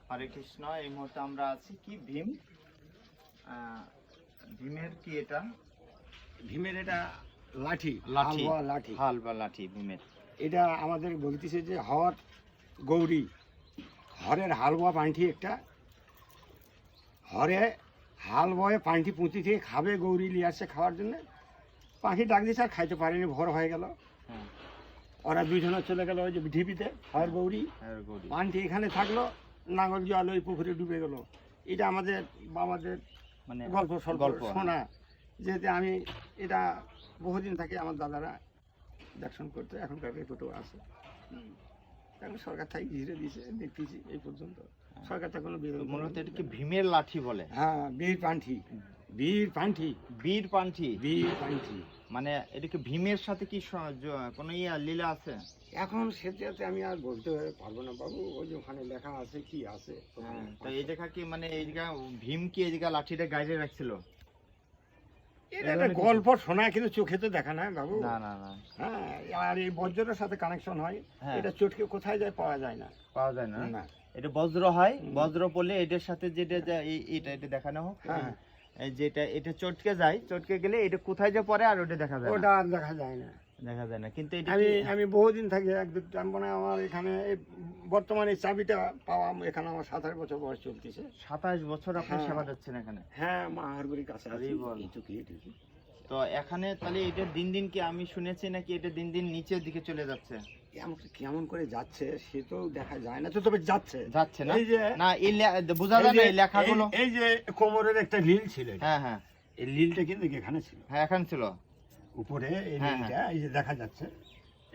হরে কৃষ্ণ। এই মুহূর্তে আমরা আছি কি ভীম, ভীমের কি এটা? ভীমের এটা লাঠি, লাঠি, লাঠি, হাল বা লাঠি ভীমের। এটা আমাদের বলতেছে যে হর গৌরী, হরের হাল বোয়া পান্ঠি একটা, হরে হাল বয়ে পান্ঠি পুঁতি থেকে খাবে, গৌরী নিয়ে আসছে খাওয়ার জন্য। পাখি ডাক দিয়েছে আর খাইতে পারেনি, ভোর হয়ে গেল। হ্যাঁ, ওরা দুইজনে চলে গেল ওই যে ঢিপিতে, হর গৌরী। গৌরী। পান্ঠি এখানে থাকলো, নাঙল জল ওই পুকুরে ডুবে গেল। এটা আমাদের বাবাদের মানে গল্প স্বল্প গল্প শোনা, যেহেতু আমি এটা বহুদিন থেকে আমার দাদারা দেখশন করতে, এখনকার রেকর্ডও আছে। এখন সরকার থেকে ঘিরে দিয়েছে, দেখতেছি এই পর্যন্ত সরকার থেকে কোনো বিরোধ। মূলত এটা কি ভীমের লাঠি বলে? হ্যাঁ, বীর পান্ঠি, বীর পান্ঠি, বীর পান্ঠি, বীর পান্ঠি। মানে এটা কি ভীমের সাথে কি কোনো লীলা আছে? এখন সেটাতে আমি আর বলতে পারবো না বাবু, ওই যে ওখানে লেখা আছে কি আছে। তো এই জায়গা কি মানে এই জায়গা ভীম কি এই জায়গা লাঠিটা গাইডে রাখছিল? এটা একটা গল্প শোনা, কিন্তু চোখে তো দেখা না বাবু। না না না। হ্যাঁ, আর এই বজ্রের সাথে কানেকশন হয়। হ্যাঁ। এটা চটকে কোথায় যায় পাওয়া যায় না। পাওয়া যায় না। না, এটা বজ্র হয়, বজ্র পড়লে এটার সাথে যেটা এটা দেখানো হোক। হ্যাঁ, যেটা এটা চটকে যায়, চটকে গেলে এটা কোথায় যে পড়ে আর ওটা দেখা যায় ওটা না। আর দেখা যায় না। দেখা যায় না, কিন্তু এটা আমি বহুদিন থাকি, এক দু মানে আমার এখানে বর্তমানে চাবিটা পাওয়া, এখানে আমার 27 বছর বয়স চলতেছে। 27 বছর আপনি হ্যাঁ। সেবা দিচ্ছেন এখানে? হ্যাঁ, মা হারগুড়ির কাছে আছি। আরে বল। এইটুকুই। তো এখানে তাহলে এটা দিন দিন কি আমি শুনেছি নাকি এটা দিন দিন নিচের দিকে চলে যাচ্ছে? কেমন করে যাচ্ছে সে তো দেখা যায় না, তো তবে যাচ্ছে। যাচ্ছে না? এই যে না, এই বোঝা যায় না এই লেখাগুলো। এই যে কোমরের একটা লিল ছিল, হ্যাঁ হ্যাঁ এই লিলটা কিন্তু এখানে ছিল। হ্যাঁ, এখানে ছিল উপরে এই হ্যাঁ, লিলটা, এই যে দেখা যাচ্ছে,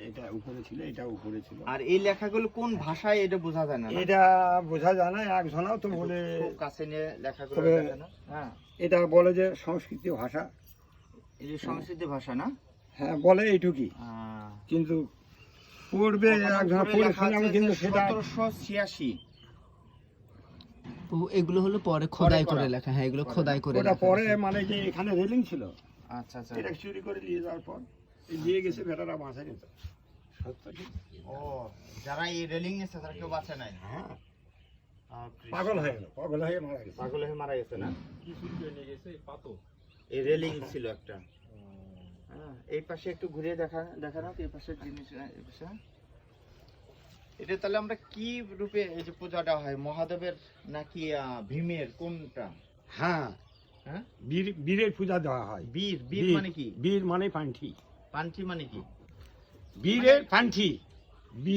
এটা উপরে ছিল, এটা উপরে ছিল। আর এই লেখাগুলো কোন ভাষায় এটা বোঝা যায় না? এটা বোঝা যায় না, একজনাও তো বলে। খুব কাছে নিয়ে লেখাগুলো তবে দেখানো। হ্যাঁ, এটা বলে যে সংস্কৃত ভাষা। এই যে সংস্কৃত ভাষা না? হ্যাঁ, বলে এইটুকুই, কিন্তু পড়বে একজন পড়ে শুনে, কিন্তু সেটা 1786। এগুলো হলো পরে খোদাই করে লেখা। হ্যাঁ, এগুলো খোদাই করে ওটা লেখা। পরে, মানে যে এখানে রেলিং ছিল, আচ্ছা আচ্ছা। এটা চুরি করে নিয়ে যাওয়ার পর দিয়ে গেছে, বেটারা বাঁচা গেছে। ও, যারা এই রেলিং নিয়েছে তারা কেউ বাঁচে নাই? হ্যাঁ, পাগল হয়ে গেল, পাগল হয়ে মারা গেছে। পাগল হয়ে মারা গেছে না? কি চুরি করে নিয়ে গেছে? পাথর। এই রেলিং ছিল একটা। হ্যাঁ, এই পাশে একটু ঘুরিয়ে দেখানো এই পাশের জিনিস, এই পাশে। এটা তাহলে আমরা কি রূপে এই যে পূজাটা হয়, মহাদেবের নাকি ভীমের, কোনটা? হ্যাঁ, হ্যাঁ, বীরের পূজা দেওয়া হয়। বীর মানে কি? বীর মানে পান্ঠি, পান্থি মানে কি? বীরের পান্ঠি।